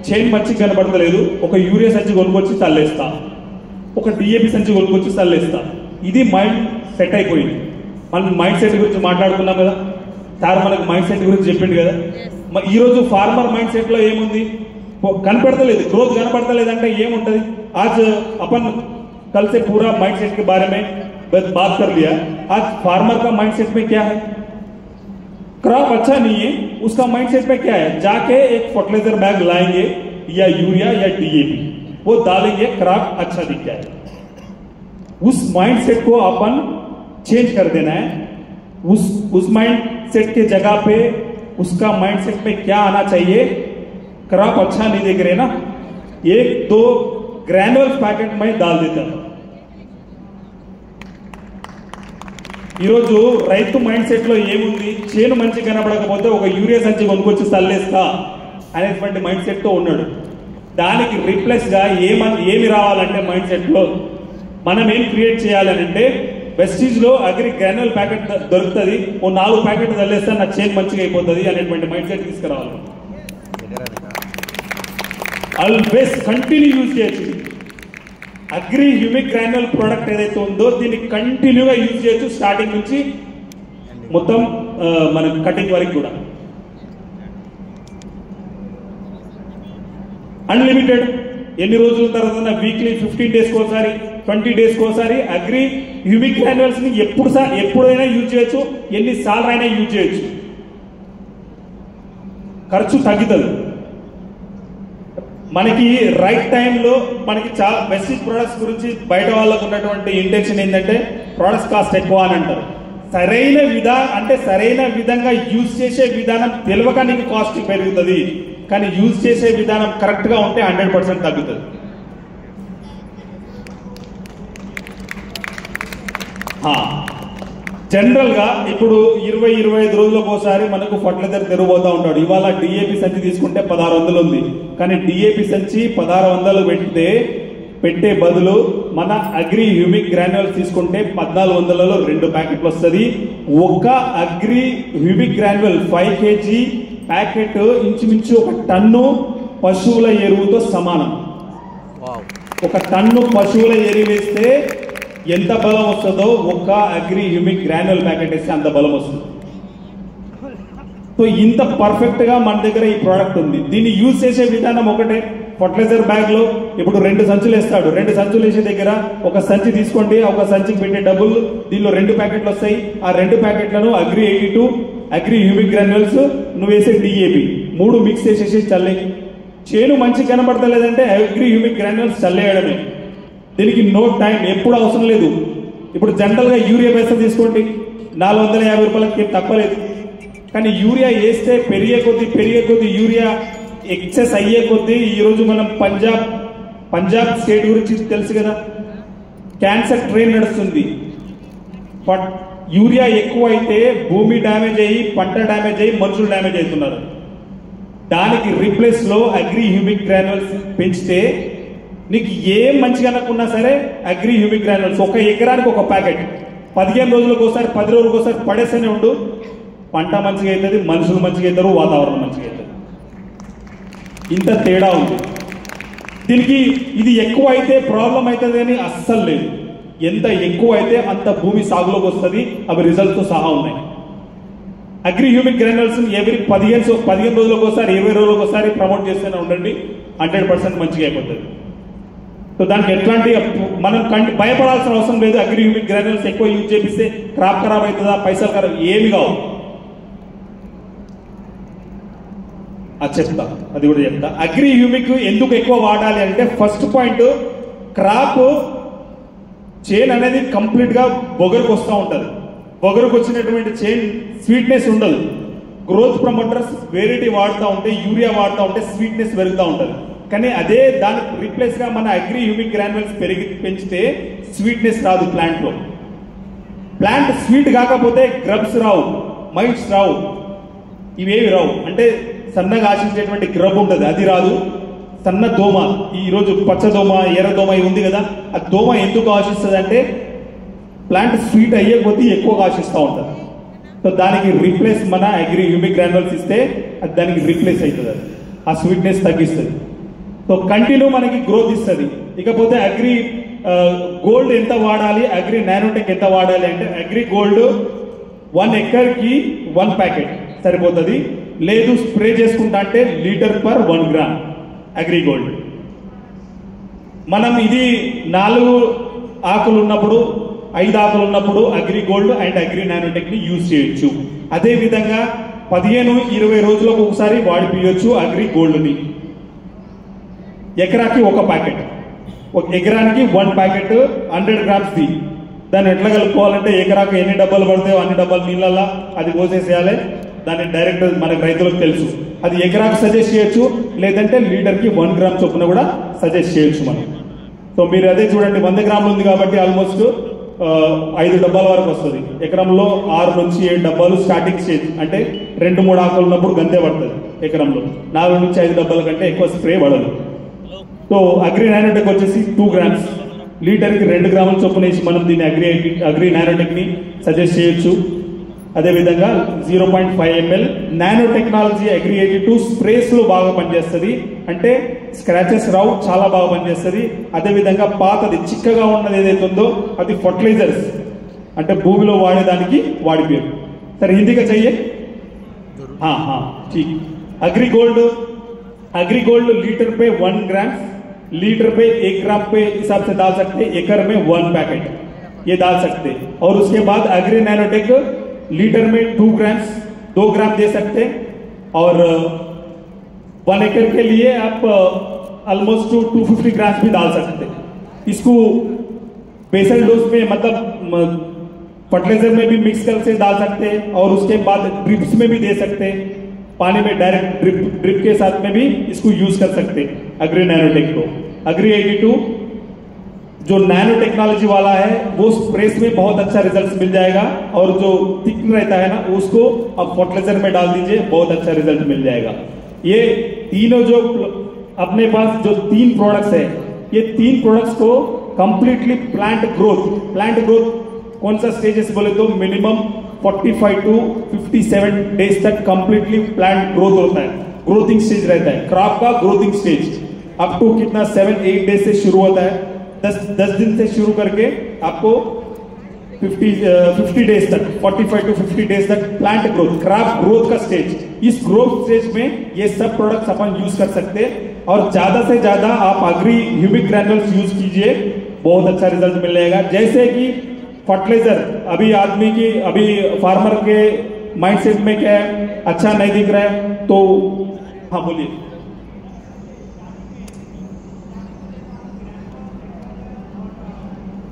చైన్ మంచిగా కనబడతలేదు, ఒక యూరియా సంచి కొనుక్కొచ్చి చల్లేస్తా, ఒక డిఏపి సంచి కొనుక్కొచ్చి చల్లేస్తా. ఇది మైండ్ సెట్ అయిపోయింది. మనం మైండ్ సెట్ గురించి మాట్లాడుకున్నాం కదా, సార్ మనకు మైండ్ సెట్ గురించి చెప్పిండు కదా. ఈ రోజు ఫార్మర్ మైండ్ సెట్ లో ఏముంది, కనపడతలేదు, గ్రోత్ కనపడతలేదు అంటే ఏముంటది. आज अपन कल से पूरा माइंड सेट के बारे में बात कर लिया. आज फार्मर का माइंड सेट में क्या है, क्रॉप अच्छा नहीं है, उसका माइंड सेट में क्या है, जाके एक फर्टिलाइजर बैग लाएंगे या यूरिया या डीएपी, वो डालेंगे, क्रॉप अच्छा दिख जाए. उस माइंड सेट को अपन चेंज कर देना है. उस माइंड सेट के जगह पे उसका माइंड सेट में क्या आना चाहिए, क्रॉप अच्छा नहीं देख रहे ना, 1-2 ग्रैनुअल्स पैकेट में डाल देता. ఈరోజు రైతు మైండ్ సెట్ లో ఏముంది, చేను మంచి కనబడకపోతే ఒక యూరియా సంచి కొనుక్కొచ్చి చల్లేస్తా అనేటువంటి మైండ్ సెట్ తో ఉన్నాడు. దానికి రీప్లేస్ గా ఏమి రావాలంటే మైండ్ సెట్ లో మనం ఏం క్రియేట్ చేయాలంటే, వెస్టీజ్ లో అగ్రి గ్రాన్యువల్ ప్యాకెట్ దొరుకుతుంది, ఓ 4 ప్యాకెట్ చల్లేస్తా నా చేను మంచిగా అయిపోతుంది అనేటువంటి మైండ్ సెట్ తీసుకురావాలి. ఆల్వేస్ కంటిన్యూ యూజ్ చేయొచ్చు. అగ్రి హ్యూమిక్ గ్రాన్యువల్ ప్రోడక్ట్ ఏదైతే ఉందో దీన్ని కంటిన్యూగా యూజ్ చేయొచ్చు, స్టార్టింగ్ నుంచి మొత్తం మన కటింగ్ వరకు కూడా. అన్లిమిటెడ్, ఎన్ని రోజుల తర్వాత, వీక్లీ 15 days ఒకసారి, 20 days ఒకసారి అగ్రి హ్యూమిక్ గ్రాన్యువల్స్ ని ఎప్పుడైనా యూజ్ చేయొచ్చు, ఎన్నిసార్లు అయినా యూజ్ చేయొచ్చు. ఖర్చు తగ్గుతుంది మనకి. రైట్ టైంలో మనకి చాలా బెస్ట్ ప్రొడక్ట్స్ గురించి బయట వాళ్ళకు ఉన్నటువంటి ఇంటెన్షన్ ఏంటంటే, ప్రొడక్ట్స్ కాస్ట్ ఎక్కువ అని అంటారు. సరైన విధంగా యూజ్ చేసే విధానం తెలియక నీకు కాస్ట్ పెరుగుతుంది, కానీ యూజ్ చేసే విధానం కరెక్ట్ గా ఉంటే 100% తగ్గుతుంది. జనరల్ గా ఇప్పుడు 20-25 రోజులకు ఒకసారి మనకు ఫర్టిలైజర్ తెరవబోతా ఉంటాడు. ఇవాళ డిఏపి సంచి తీసుకుంటే 1600 ఉంది, కానీ డిఏపి సంచి 1600 పెట్టే బదులు మన అగ్రి హ్యూమిక్ గ్రాన్యువల్స్ తీసుకుంటే 1400లో 2 ప్యాకెట్లు వస్తుంది. ఒక అగ్రి హ్యూమిక్ గ్రాన్యువల్ 5 kg ప్యాకెట్ ఇంచుమించు 1 టన్ను పశువుల ఎరువుతో సమానం. 1 టన్ను పశువుల ఎరువు వేస్తే ఎంత బలం వస్తుందో ఒక అగ్రి హ్యూమిక్ గ్రాన్యువల్ ప్యాకెట్ వేస్తే అంత బలం వస్తుంది. సో ఇంత పర్ఫెక్ట్ గా మన దగ్గర ఈ ప్రోడక్ట్ ఉంది. దీన్ని యూజ్ చేసే విధానం ఒకటే. ఫర్టిలైజర్ బ్యాగ్ లో ఇప్పుడు 2 సంచులు వేస్తాడు. 2 సంచులు వేసే దగ్గర ఒక సంచి తీసుకోండి, ఒక సంచికి పెట్టే డబ్బులు, దీనిలో 2 ప్యాకెట్లు వస్తాయి. ఆ 2 ప్యాకెట్లను అగ్రి 82, అగ్రి హ్యూమిక్ గ్రాన్యువల్స్, నువ్వు వేసే డిఏపి 3 మిక్స్ చేసేసి చల్లే. చేను మంచి కనబడతలేదంటే అగ్రి హ్యూమిక్ గ్రాన్యువల్స్ చల్లేయడమే. దీనికి నో టైం, ఎప్పుడు అవసరం లేదు. ఇప్పుడు జనరల్ గా యూరియా వేస్తే తీసుకోండి, 450 రూపాయలకి తప్పలేదు. కానీ యూరియా వేస్తే పెరిగే కొద్ది యూరియా ఎక్సెస్ అయ్యే కొద్దీ, ఈ రోజు మనం పంజాబ్ స్టేట్ గురించి తెలుసు కదా, క్యాన్సర్ ట్రైన్ నడుస్తుంది. యూరియా ఎక్కువ అయితే భూమి డ్యామేజ్ అయ్యి, పంట డ్యామేజ్ అయ్యి, మనుషులు డ్యామేజ్ అవుతున్నారు. దానికి రీప్లేస్ లో అగ్రి హ్యూమిక్ గ్రాన్యువల్స్ పెంచితే నీకు ఏం మంచిగా అనుకున్నా సరే అగ్రి హ్యూమిక్ గ్రాన్యువల్స్ 1 ఎకరానికి 1 ప్యాకెట్ 15 రోజులకు ఒకసారి, 10 రోజులకు ఒకసారి పడేస్తూనే ఉండు. పంట మంచిగా అవుతుంది, మనుషులు మంచిగా అవుతారు, వాతావరణం మంచిగా అవుతుంది. ఇంత తేడా ఉంది. దీనికి ఇది ఎక్కువ అయితే ప్రాబ్లం అవుతుంది అని అస్సలు లేదు. ఎంత ఎక్కువ అయితే అంత భూమి సాగులోకి వస్తుంది. అవి రిజల్ట్తో సహా ఉన్నాయి. అగ్రి హ్యూమిక్ గ్రాన్యుల్స్ ఎవరి 15 రోజులకు ఒకసారి 20 రోజులకు ఒకసారి ప్రమోట్ చేస్తూనే ఉండండి. 100% మంచిగా అయిపోతుంది. సో దానికి ఎట్లాంటి మనం భయపడాల్సిన అవసరం లేదు. అగ్రి హ్యూమిక్ గ్రాన్యుల్స్ ఎక్కువ యూజ్ చేపిస్తే క్రాప్ ఖరాబ్ అవుతుందా, పైసలు ఖరాబ్ ఏమి కావు. అది చెప్తా, అది కూడా చెప్తా. అగ్రి హ్యూమిక్ ఎందుకు ఎక్కువ వాడాలి అంటే ఫస్ట్ పాయింట్, క్రాప్ చైన్ అనేది కంప్లీట్ గా బొగరుకు వస్తూ ఉంటుంది. బొగరుకు వచ్చినటువంటి చైన్ స్వీట్నెస్ ఉండదు. గ్రోత్ ప్రమోటర్స్ వేరేటి వాడుతూ ఉంటే, యూరియా వాడుతూ ఉంటే స్వీట్నెస్ పెరుగుతూ ఉంటుంది. కానీ అదే దానికి రీప్లేస్ గా మన అగ్రి హ్యూమిక్ గ్రాన్యుల్స్ పెంచితే స్వీట్నెస్ రాదు ప్లాంట్ లో. ప్లాంట్ స్వీట్ కాకపోతే గ్రబ్స్ రావు, మైట్స్ రావు, ఇవేవి రావు. అంటే సన్నగా ఆశించేటువంటి గ్రబ్ ఉంటుంది, అది రాదు. సన్న దోమ, ఈరోజు పచ్చ దోమ, ఎర్ర దోమ ఉంది కదా, ఆ దోమ ఎందుకు ఆశిస్తుంది అంటే ప్లాంట్ స్వీట్ అయ్యే కొద్దీ ఎక్కువగా ఆశిస్తూ ఉంటుంది. సో దానికి రీప్లేస్ మన అగ్రి హ్యూమిక్ గ్రాన్యుల్స్ ఇస్తే అది దానికి రీప్లేస్ అవుతుంది. అది ఆ స్వీట్నెస్ తగ్గిస్తుంది. సో కంటిన్యూ మనకి గ్రోత్ ఇస్తుంది. ఇకపోతే అగ్రి గోల్డ్ ఎంత వాడాలి, అగ్రి నానోటెక్ ఎంత వాడాలి అంటే అగ్రి గోల్డ్ 1 ఎకర్కి 1 ప్యాకెట్ సరిపోతుంది. లేదు స్ప్రే చేసుకుంటా అంటే లీటర్/1 గ్రామ్ అగ్రి గోల్డ్. మనం ఇది 4 ఆకులు ఉన్నప్పుడు, 5 ఆకులు ఉన్నప్పుడు agri gold and agri nanotech ని యూజ్ చేయొచ్చు. అదే విధంగా 15-20 రోజులకు ఒకసారి వాడిపియొచ్చు అగ్రి గోల్డ్ ని. ఎకరాకి 1 ప్యాకెట్, ఎకరానికి 1 ప్యాకెట్ 100 గ్రామ్స్ ది. దాన్ని ఎట్లా కలుపుకోవాలంటే ఎకరాకు ఎన్ని డబ్బాలు పడతాయో అన్ని డబ్బాలు నీళ్ళల్లా అది పోసేసేయాలి. దాన్ని డైరెక్ట్ మనకు రైతులకు తెలుసు. అది ఎకరాకు సజెస్ట్ చేయొచ్చు, లేదంటే లీటర్కి 1 గ్రామ్ చొప్పున కూడా సజెస్ట్ చేయొచ్చు మనం. సో మీరు అదే చూడండి, 100 గ్రాములు ఉంది కాబట్టి ఆల్మోస్ట్ 5 డబ్బాల వరకు వస్తుంది. ఎకరంలో 6 నుంచి 7 డబ్బాలు స్టార్టింగ్ స్టేజ్. అంటే 2-3 ఆకులు ఉన్నప్పుడు గంతే పడుతుంది. ఎకరంలో 4 నుంచి 5 డబ్బాల కంటే ఎక్కువ స్ప్రే పడదు. సో అగ్రి నానోటెక్ వచ్చేసి 2 గ్రామ్స్, లీటర్కి 2 గ్రాముల చొప్పున వేసి మనం దీన్ని అగ్రి నానోటెక్ ని సజెస్ట్ చేయొచ్చు. అదేవిధంగా 0.5 ml nano technology agri 82 sprays లో బాగా పనిచేస్తుంది. అంటే స్క్రాచెస్ రావు, చాలా బాగా పనిచేస్తుంది. అదేవిధంగా పాతది చిక్కగా ఉన్నది ఏదైతే ఉందో అది ఫర్టిలైజర్స్ అంటే భూమిలో వాడేదానికి వాడిపోయారు. సరే हिंदी का चाहिए? हाँ हाँ ठीक. अग्री गोल्ड लीटर पे 1 ग्राम, लीटर पे 1 ग्राम पे हिसाब से डाल सकते, एकड़ में 1 पैकेट ये डाल सकते. और उसके बाद अग्री नानोटेक लीटर में 2 ग्राम दे सकते. और 1 एकड़ के लिए आप ऑलमोस्ट 250 ग्राम भी डाल सकते. इसको बेसल डोज में मतलब फर्टिलाइजर में भी मिक्स करके डाल सकते हैं. और उसके बाद ड्रिप्स में भी दे सकते हैं, पानी में डायरेक्ट ड्रिप के साथ में भी इसको यूज कर सकते हैं अग्री नानोटेक को. अग्री 82 जो नैनो टेक्नोलॉजी वाला है वो स्प्रेस में बहुत अच्छा रिजल्ट मिल जाएगा. और जो थिक रहता है ना उसको आप फर्टिलाइजर में डाल दीजिए, बहुत अच्छा रिजल्ट मिल जाएगा. ये तीनों जो अपने पास जो 3 प्रोडक्ट्स है, ये 3 प्रोडक्ट्स को कंप्लीटली प्लांट ग्रोथ कौन सा स्टेजेस बोले तो मिनिमम 45 to 57 डेज तक कंप्लीटली प्लांट ग्रोथ होता है. ग्रोथिंग स्टेज रहता है क्रॉप का. ग्रोथिंग स्टेज अप टू कितना 7-8 डेज से शुरू होता है. 10 दिन से शुरू करके आपको 50 डेज तक 45 to 50 डेज तक प्लांट ग्रोथ, क्रॉप ग्रोथ का स्टेज. इस ग्रोथ स्टेज में ये सब प्रोडक्ट्स अपन यूज कर सकते हैं. और ज्यादा से ज्यादा आप अग्री ह्यूमिक ग्रैन्युल्स यूज कीजिए, बहुत अच्छा रिजल्ट मिल जाएगा. जैसे कि फर्टिलाइजर अभी फार्मर के माइंडसेट में क्या है, अच्छा नहीं दिख रहा है तो हाँ बोलिए.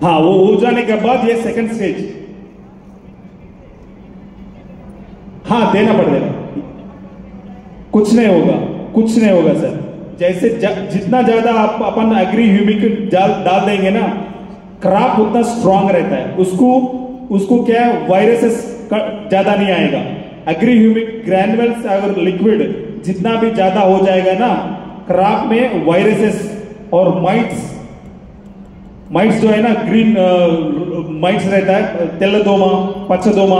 हाँ वो हो जाने के बाद ये सेकंड स्टेज हाँ देना पड़ेगा. कुछ नहीं होगा सर. जैसे जितना ज्यादा आप अपन एग्री ह्यूमिक डाल देंगे ना, क्रॉप उतना स्ट्रांग रहता है. उसको क्या है, वायरसेस ज्यादा नहीं आएगा. एग्री ह्यूमिक ग्रैन्युल्स अगर लिक्विड जितना भी ज्यादा हो जाएगा ना, क्रॉप में वायरसेस और माइट्स जो है ना, ग्रीन माइट्स रहता है, తెల్ల దోమ, పచ్చ దోమ,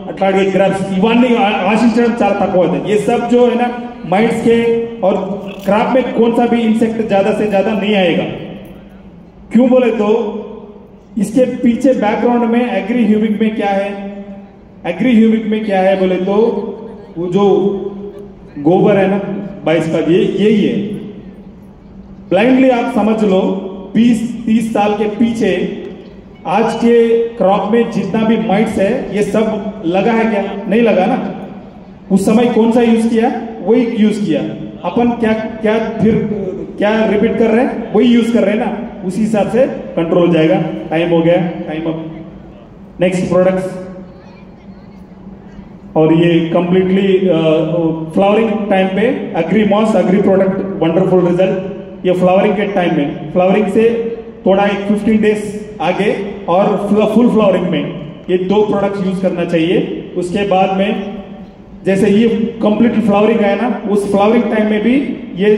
అట్లాగే గ్రాబ్స్, ఇవన్నీ ఆశించడం చాలా తక్కువ అవుతాయి. ये सब जो है ना माइट्स के और क्रॉप में कौन सा भी इंसेक्ट ज्यादा से ज्यादा नहीं आएगा। क्यों बोले तो इसके पीछे बैकग्राउंड में एग्री ह्यूमिक में क्या है, एग्री ह्यूमिक में क्या है बोले तो वो जो गोबर है ना 22 का, ये यही है। ब्लाइंडली आप समझ लो 20-30 साल के पीछे आज के क्रॉप में जितना भी माइट्स है ये सब लगा है क्या? नहीं लगा ना। उस समय कौन सा यूज किया? वही यूज किया। अपन क्या क्या फिर क्या रिपीट कर रहे हैं? वही यूज कर रहे हैं ना। उसी हिसाब से कंट्रोल हो जाएगा। टाइम हो गया, टाइम अप। नेक्स्ट प्रोडक्ट्स, और ये कंप्लीटली फ्लावरिंग टाइम पे agri moss agri product wonderful result. ये फ्लावरिंग के टाइम में, फ्लावरिंग से थोड़ा एक 15 डेज आगे और फुल फ्लावरिंग में ये 2 प्रोडक्ट्स यूज करना चाहिए। उसके बाद में जैसे ये कंप्लीट फ्लावरिंग है ना, उस फ्लावरिंग टाइम में भी ये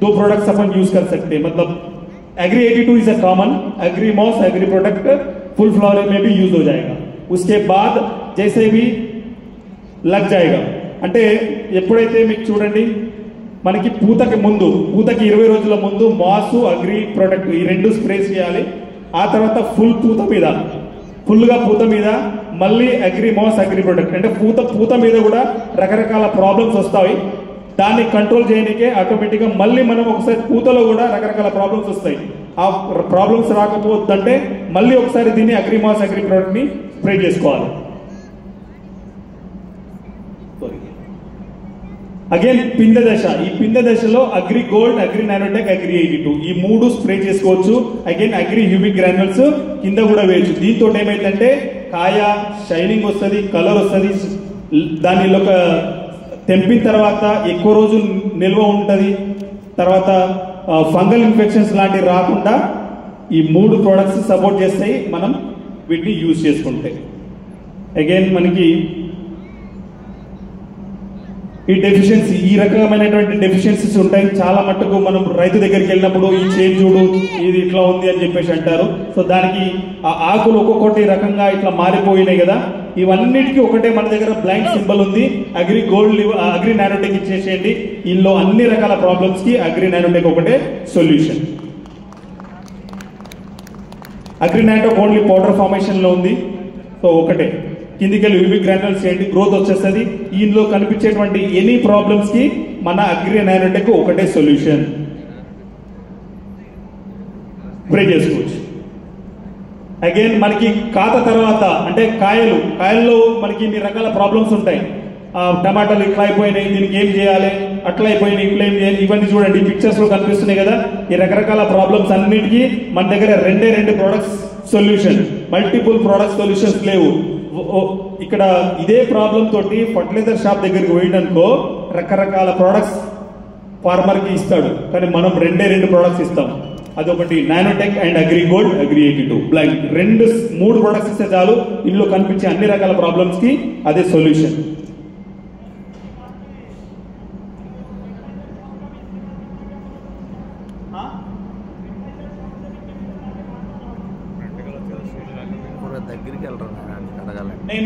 2 प्रोडक्ट्स अपन यूज कर सकते हैं। मतलब agri 82 is a common, agri moss agri product full flowering में भी यूज हो जाएगा। उसके बाद जैसे भी लग जाएगा అంటే ఎప్పుడైతే మీకు చూడండి మనకి పూతకి ముందు, పూతకి 20 రోజుల ముందు మాస్ అగ్రి ప్రొడక్ట్ ఈ 2 స్ప్రే చేయాలి। ఆ తర్వాత ఫుల్ పూత మీద, ఫుల్గా పూత మీద మళ్ళీ అగ్రి మాస్ అగ్రి ప్రొడక్ట్, అంటే పూత మీద కూడా రకరకాల ప్రాబ్లమ్స్ వస్తాయి। దాన్ని కంట్రోల్ చేయడానికే ఆటోమేటిక్గా మళ్ళీ మనం ఒకసారి పూతలో కూడా రకరకాల ప్రాబ్లమ్స్ వస్తాయి। ఆ ప్రాబ్లమ్స్ రాకపోతుందంటే మళ్ళీ ఒకసారి దీన్ని అగ్రి మాస్ అగ్రి ప్రొడక్ట్ ని స్ప్రే చేసుకోవాలి। అగైన్ పిందె దశ, ఈ పిందె దశలో agri gold agri nanotech agri 82 ఈ 3 స్ప్రే చేసుకోవచ్చు। అగైన్ అగ్రి హ్యూమిక్ గ్రాన్యుల్స్ కింద కూడా వేయచ్చు। దీంతో ఏమైందంటే కాయ షైనింగ్ వస్తుంది, కలర్ వస్తుంది, దానిలో తెంపిన తర్వాత ఎక్కువ రోజులు నిల్వ ఉంటుంది, తర్వాత ఫంగల్ ఇన్ఫెక్షన్స్ లాంటివి రాకుండా ఈ 3 ప్రోడక్ట్స్ సపోర్ట్ చేస్తాయి మనం వీటిని యూజ్ చేసుకుంటే। అగైన్ మనకి ఈ డెఫిషియన్సీ, ఈ రకమైనటువంటి డెఫిషియన్సీస్ ఉంటాయి చాలా మట్టుకు। మనం రైతు దగ్గరికి వెళ్ళినప్పుడు ఈ చేంజ్ చూడు ఇది ఇట్లా ఉంది అని చెప్పేసి అంటారు। సో దానికి ఆ ఆకులు ఒక్కొక్కటి రకంగా ఇట్లా మారిపోయినాయి కదా, ఇవన్నిటికీ ఒకటే మన దగ్గర బ్లైండ్ సింబల్ ఉంది, అగ్రి గోల్డ్ అగ్రి నానోటెక్ ఇచ్చేసేయండి। ఇందులో అన్ని రకాల ప్రాబ్లమ్స్ కి అగ్రి నానోటెక్ ఒకటే solution. Agri nanotech only powder formation లో ఉంది, సో ఒకటే కిందికెళ్ళి హ్యూమిక్ గ్రాన్యుల్స్ చేయండి, గ్రోత్ వచ్చేస్తుంది। ఇందులో కనిపించేటువంటి ఎనీ ప్రాబ్లమ్స్ కి మన అగ్రి నానోటెక్ ఒకటే సొల్యూషన్, స్ప్రే చేసుకోవచ్చు। అగైన్ మనకి కాత తర్వాత అంటే కాయల్లో మనకి ఇన్ని రకాల ప్రాబ్లమ్స్ ఉంటాయి। టమాటాలు ఇట్లా అయిపోయినాయి, దీనికి ఏం చేయాలి, అట్లా అయిపోయినాయి, ఇట్లా ఏం చేయాలి, ఇవన్నీ చూడండి పిక్చర్స్ లో కనిపిస్తున్నాయి కదా। ఈ రకరకాల ప్రాబ్లమ్స్ అన్నిటికీ మన దగ్గర 2 products solution, multiple product solutions లేవు। ఇక్కడ ఇదే ప్రాబ్లం తోటి ఫర్టిలైజర్ షాప్ దగ్గరికి పోయిననుకో రకరకాల ప్రొడక్ట్స్ ఫార్మర్ కి ఇస్తాడు, కానీ మనం 2 ప్రొడక్ట్స్ ఇస్తాం। అదొకటి nanotech and agri gold agri 82 blind 3 products ఇస్తే చాలు, ఇందులో కనిపించే అన్ని రకాల ప్రాబ్లమ్స్ కి అదే సొల్యూషన్।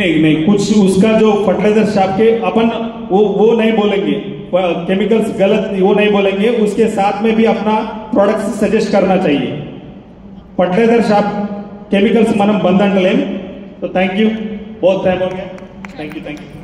नहीं, कुछ उसका जो फर्टिलाइजर शॉप के अपन वो नहीं बोलेंगे, केमिकल्स गलत वो नहीं बोलेंगे, उसके साथ में भी अपना प्रोडक्ट्स सजेस्ट करना चाहिए। फर्टिलाइजर शॉप केमिकल्स మనం బంద్ అంటలేం। तो थैंक यू, बहुत टाइम हो गया, थैंक यू।